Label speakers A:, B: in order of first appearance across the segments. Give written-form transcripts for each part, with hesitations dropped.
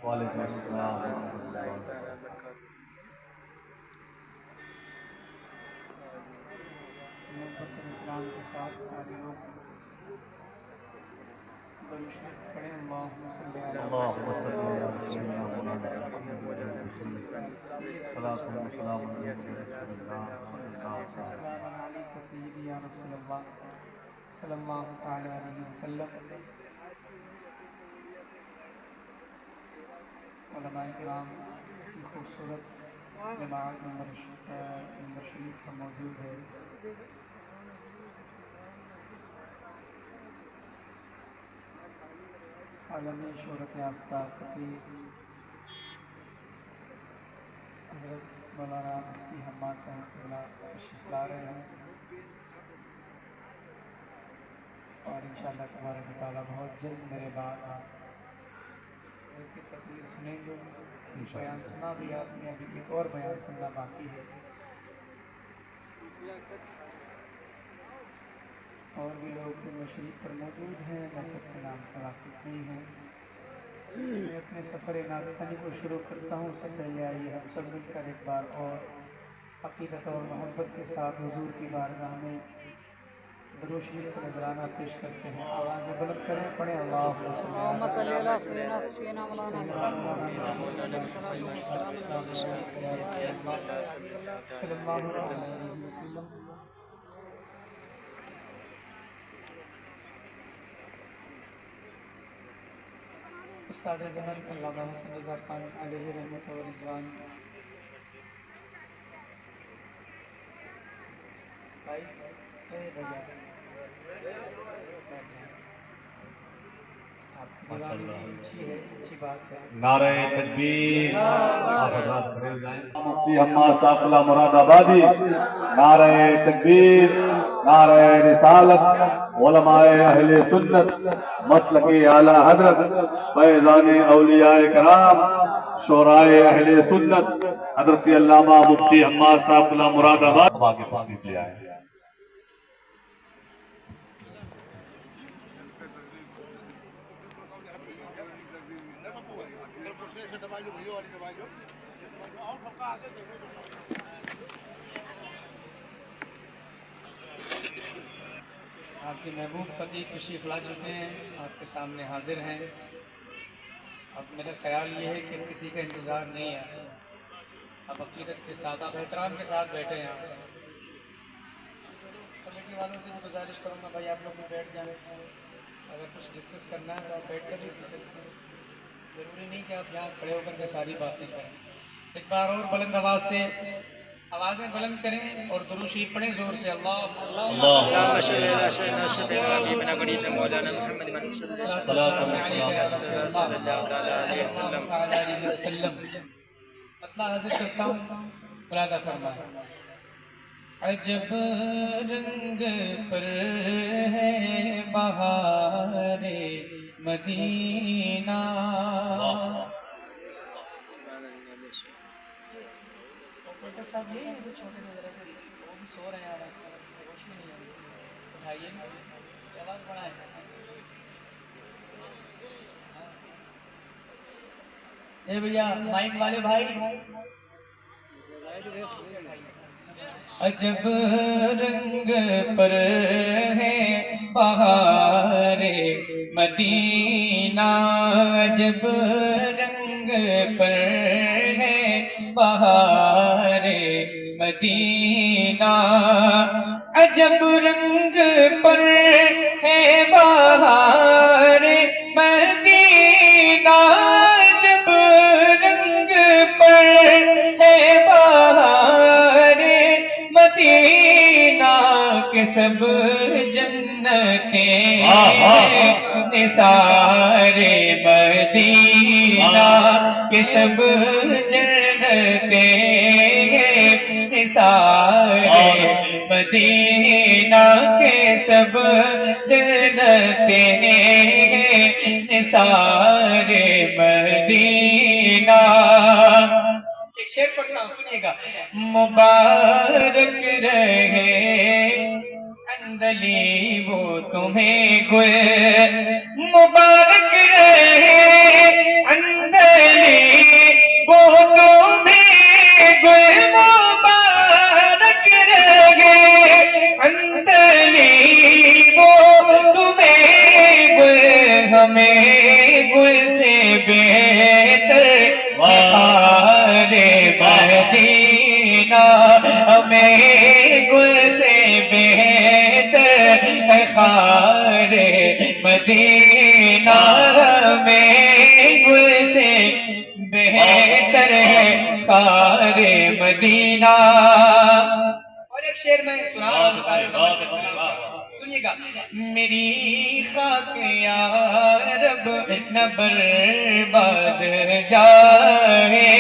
A: وعلیکم السلام ورحمۃ اللہ وبرکاتہ۔
B: محبت اور احترام کے ساتھ سارے لوگ درود شریف پڑھیں۔ اللہم صلی علی
A: اللهم صل على سيدنا مولانا محمد وعلى وسلم صلاة وسلام على رسول الله
B: السلام علیکم سیدی یا رسول اللہ صلی اللہ تعالی علیہ وسلم۔ علماء کرام کی خوبصورت جماعت نمبر شریف پر موجود ہے۔ عالمی شہرت یافتہ فقیر حضرت مولانا مفتی حماد صاحب قبلہ تشریف لا رہے ہیں، اور انشاءاللہ تبارک و تعالیٰ بہت جلد میرے بعد آپ کی تقریر سنیں گے۔ بیان سنا بھی آپ نے، ابھی ایک اور بیان سننا باقی ہے، اور بھی لوگ شریف پر موجود ہیں، میں سب کے نام سے واقف نہیں ہوں۔ میں اپنے سفر نعت خوانی کو شروع کرتا ہوں۔ اس سے پہلے آئیے ہم سب مل کر ایک بار اور عقیدت اور محبت کے ساتھ حضور کی بارگاہ میں درود شریف کا نذرانہ پیش کرتے ہیں۔ آوازیں بلند کریں، پڑھیں اللہم صلی علی سیدنا مولانا محمد صلی اللہ علیہ وسلم۔ استاد زمن علامہ حسن رضا خان علیہ رحمت و رضوان بھائی اچھی بات ہے۔
A: نعرہ تکبیر، آپ حضرات کھڑے ہو جائیں۔ مفتی حماد صاحب قلعہ مراد آبادی، نعرہ تکبیر، نعرہ رسالت، علماء اہل سنت، مسلک اعلی حضرت، فیضان اولیاء کرام، شورائے اہل سنت، حضرت علامہ مفتی حماد صاحب قلعہ مراد آباد آگے تشریف لے آئے۔
B: آپ کے محبوب فقیر تشریف لا چکے ہیں، آپ کے سامنے حاضر ہیں۔ اب میرا خیال یہ ہے کہ کسی کا انتظار نہیں ہے، اب عقیدت کے ساتھ، آپ احترام کے ساتھ بیٹھے ہیں۔ آپ کمیٹی والوں سے بھی گزارش کروں گا، بھائی آپ لوگ بھی بیٹھ جائیں، اگر کچھ ڈسکس کرنا ہے تو آپ بیٹھ کر بھی کر سکتے ہیں، ضروری نہیں کہ آپ یہاں کھڑے ہو کر کے ساری باتیں کریں۔ ایک بار اور بلند آواز سے آوازیں بلند کریں اور درود شریف پڑھیں زور سے۔
C: اللهم صل على سيدنا حبيبنا قريبنا مولانا محمد من صلى الله عليه وسلم۔
B: مطلع حاضر کرتا ہوں، برادہ فرمائے۔ عجب رنگ پر ہے بہار مدینہ، بیٹا صاحب یہ ہے چھوٹے سے ذرا سے وہ بھی سو رہے ہیں، روشنی نہیں ہے، اٹھائیے نا، آواز بڑھائیں۔ اے بھیا مائک والے بھائی، عجب رنگ پر ہے بہار مدینہ، عجب رنگ پر ہے بہار مدینہ، عجب رنگ پر ہے بہار مدینہ، عجب رنگ پر ہے بہار مدینہ، کہ سب جنتیں نثار مدینہ، کہ سب جنتیں نثار مدینہ، کے سب جنتیں نثار مدینہ۔ ایک شعر پڑھتا ہوں، سنیے گا۔ مبارک رہے اندلی وہ تمہیں گل، مبارک رہے اندلی میں گل سے بہتر ہے خار مدینہ میں گل سے بہتر ہے خار مدینہ. اور ایک شعر میں سنیے گا. میری خاک یا رب نہ برباد جائے,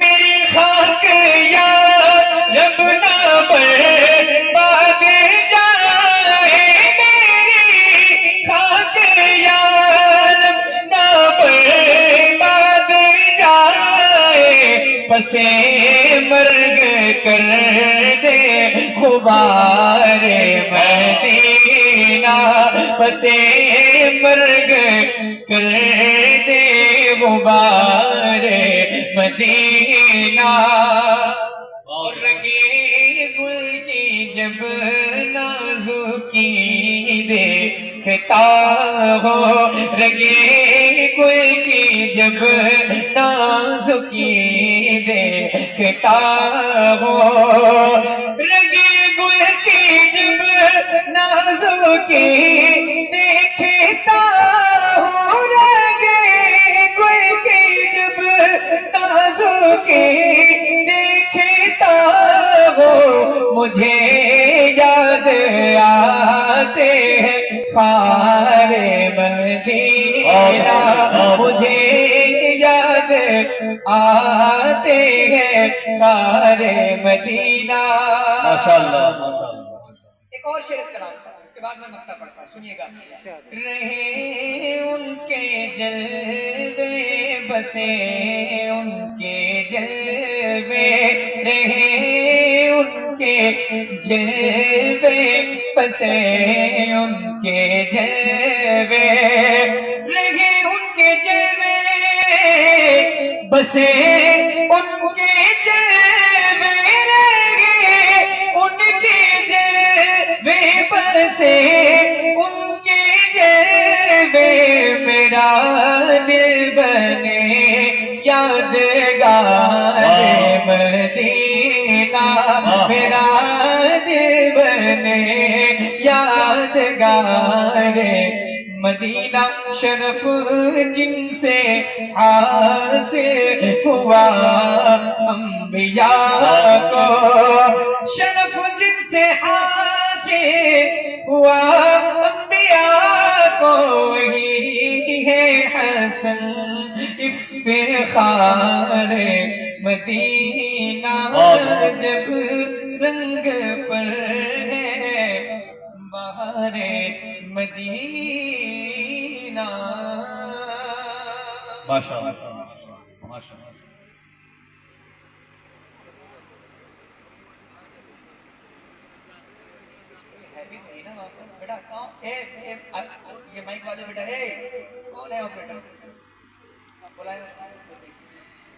B: میری خاک یا رب نہ برباد جائے, میری خاک یا رب نہ برباد جائے, پسے مرگ کر دے غبار مدینہ, پسے مرگ کر دے غبار مدینہ. اور رگے گل کی جب نازکی دیکھتا ہو, رگے گل کی جب نازکی دیکھتا ہو, رگے گل کی جب نازکی دیکھتا ہو, رگے گل کی جب نازکی دیکھتا ہو, مجھے یاد آتے ہیں خار مدینہ, مجھے یاد آتے ہیں خار مدینہ. ایک اور شعر اس کا نام تھا, اس کے بعد میں مقطع پڑھتا ہوں, سنیے گا. رہے ان کے جلوے بسے ان کے جلوے, رہے ان کے جلوے بسے ان کے جلوے, رہے ان کے جلوے بسے ان کے جلوے, رہے ان کے جلوے بسے ان کے جلوے, میرا دل بنے یادگار مدینہ, میرا دل بنے یادگار مدینہ. شرف جن سے حاصل ہوا انبیاء کو, شرف جن سے حاصل ہوا انبیاء کو, وہی ہے حسن افتخار مدینہ. جب رنگ پر ہے بہار مدینہ.
A: ماشاءاللہ.
B: یہ مائک والے بیٹا ہے, کون ہے آپریٹر؟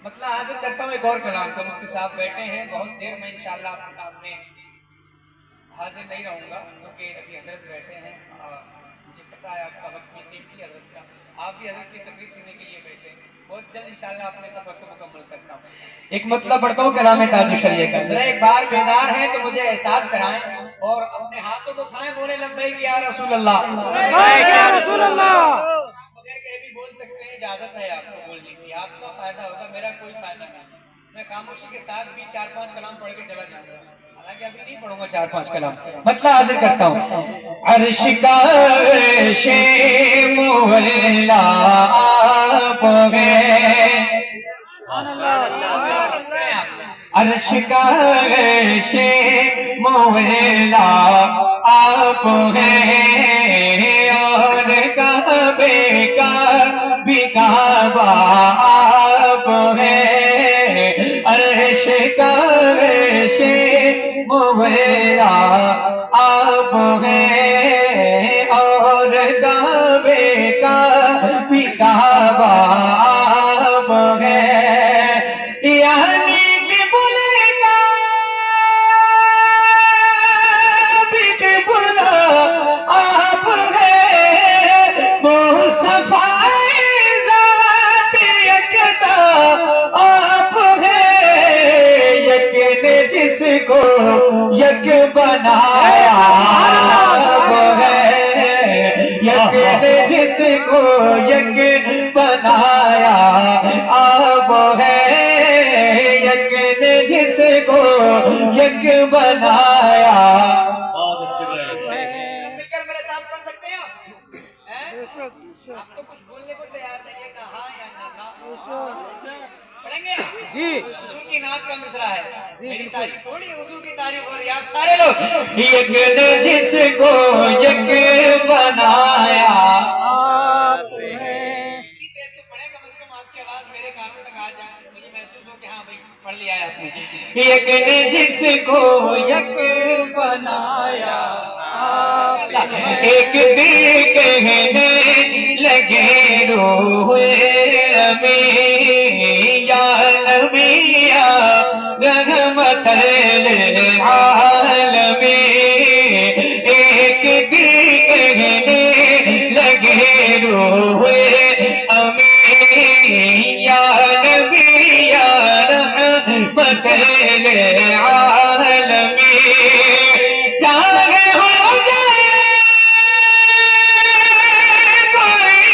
B: مطلب حاضر کرتا ہوں ایک اور کلام کا. مفتی صاحب بیٹھے ہیں, بہت دیر میں انشاءاللہ آپ کے سامنے حاضر نہیں رہوں گا کیونکہ ابھی حضرت بیٹھے ہیں. مجھے پتا ہے آپ کا وقت بھی قیمتی حضرت کا, آپ بھی حضرت کی تقریر سننے کے لیے بیٹھے ہیں. بہت جلد انشاءاللہ اپنے سفر کو مکمل کرتا ہوں. ایک مطلب پڑھتا ہوں کلام تاج الشریعہ کا. ذرا ایک بار بیدار ہیں تو مجھے احساس کرائیں اور اپنے ہاتھوں کو اٹھائیں, بولے لبیک یا رسول اللہ,
C: لبیک یا رسول اللہ.
B: بغیر کہیں بھی بول سکتے ہیں, اجازت ہے آپ کو بولنے کی, آپ کا فائدہ ہوگا, میرا کوئی فائدہ نہیں. میں خاموشی کے ساتھ بھی 4-5 کلام پڑھ کے چلا جاؤں گا, حالانکہ ابھی نہیں پڑھوں گا 4-5 کلام. مطلب حاضر کرتا ہوں. عرش کا عرش مولا آپ ہیں, عرش کا عرش مولا آپ ہیں, اور کعبے کا بھی کعبہ آپ ہیں, عرش کا عرش مولا آپ ہیں, اور کعبے کا بھی کعبہ آپ ہیں. یعنی کہ بلا بھی بلا آپ ہیں, مصطفیٰ ذات یکتا آپ ہیں, یک نے جس کو یک بنایا وہ ہے، یک نے جس کو یک بنایا وہ ہے، یک نے جس کو یک بنایا.
A: بہت اچھے بھائی.
B: مل کر میرے ساتھ پڑھ سکتے ہیں آپ تو کچھ بولنے کو تیار نہیں ہے، کہا یا نہ کہا. پڑھیں گے جی. حضور کی نعت کا مصرع ہے، میری تعریف تھوڑی، حضور کی تعریف ہو رہی ہے. آپ سارے لوگ یک نے جس کو یک بنایا آپ ہے. تیز تو پڑھیں، کم از کم آپ کی آواز میرے کانوں تک آ جائے، مجھے محسوس ہو کہ ہاں بھائی پڑھ لیا ہے آپ نے. یک نے جس کو یک بنایا ایک دل کہنے لگے روئے امی یا نبی یا رحمت للعالمین. ایک دل کہنے لگے روئے امی یا نبی یا رحمت للعالمین. جاگے ہو جائے کوئی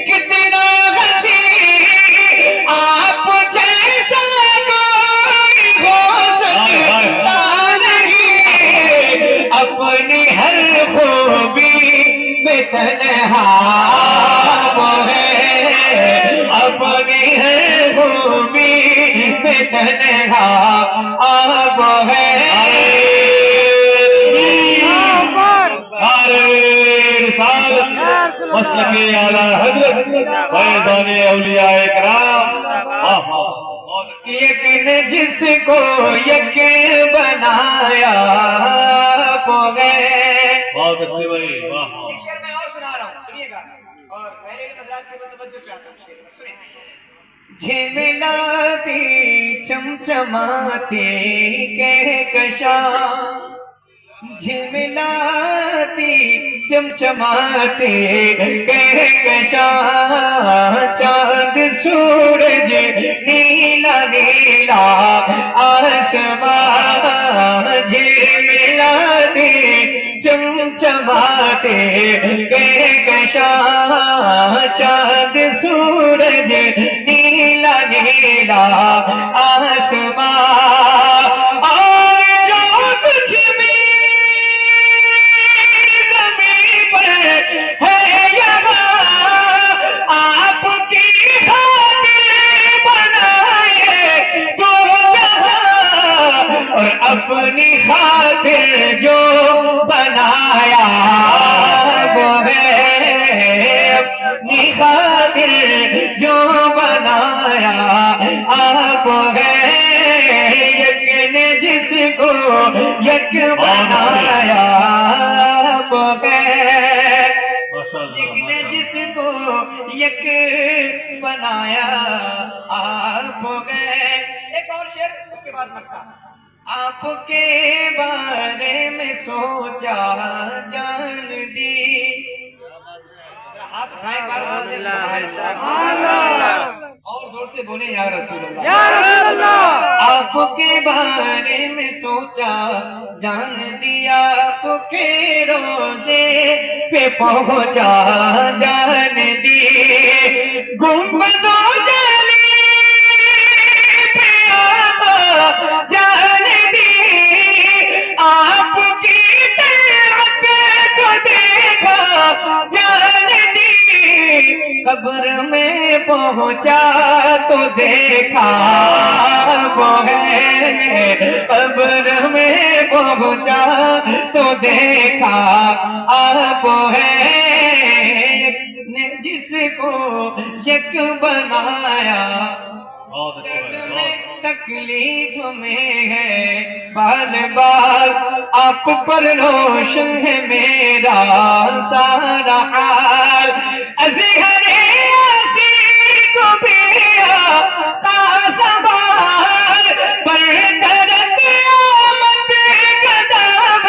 B: کتنا حسین، آپ جیسا کوئی ہو سکتا نہیں. اپنی ہر خوبی میں تنہا وہ ہے، اپنی ہر خوبی میں تنہا آپ ہے.
A: مسلک اعلیٰ حضرت فیضان اولیاء کرام.
B: یک نے جس کو یک بنایا وہ ہے.
A: بہت اچھے بھائی.
B: ایک شعر میں اور سنا رہا ہوں، سنیے گا، اور پہلے حضرات کی توجہ چاہتا ہوں. شعر سنیں. جھملاتی چمچماتی کہکشاں، جھملاتی چمچماتے کہکشاں، چاند سورج نیلا نیلا آسمان. جھملاتے چمچماتے کہکشاں، چاند سورج نیلا نیلا آسمان. اور جو کچھ بھی ہے یہاں آپ کی خاطر بنائے دو جہاں، اور اپنی خاطر جو بنایا وہ ہے، اپنی خاطر جو بنایا آپ ہے. یک نے جس کو یک بنایا وہ ہے، یک نے جس کو یک بنایا آپ گئے. ایک اور شعر اس کے بعد مکہ. آپ کے بارے میں سوچا جان دی. ہاتھ اٹھائیں، ایک بار بول دیں سبحان اللہ، اور زور سے بولیں یا رسول اللہ. آپ کے بارے میں سوچا جان دیا، آپ کے روزے پہ پہنچا جان دی. گنبدوں جلی پہ آقا جان دی، آپ کی طاعت کو دیکھا جان دی. قبر میں پہنچا تو دیکھا وہ ہے، قبر میں پہنچا تو دیکھا آپ ہے. نے جس کو یک بنایا، درد میں تکلیف میں ہے بال بال، آپ پر روشن ہے میرا سارا حال. ازہر یاسی کو بھی آقا سنبھال، پر درد آمد قدم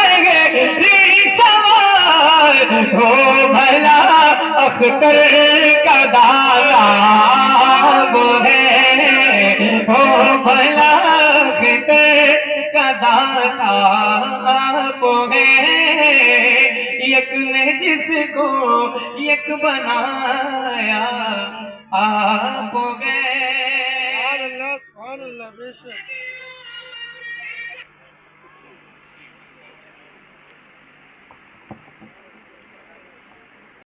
B: گری سوال. ہو بھلا اختر کا دادا وہ ہے، ہو بھلا اختر کا
D: داتا آپ ہیں، یک نے جس کو یک بنایا آپ ہیں۔
C: سبحان اللہ بے شک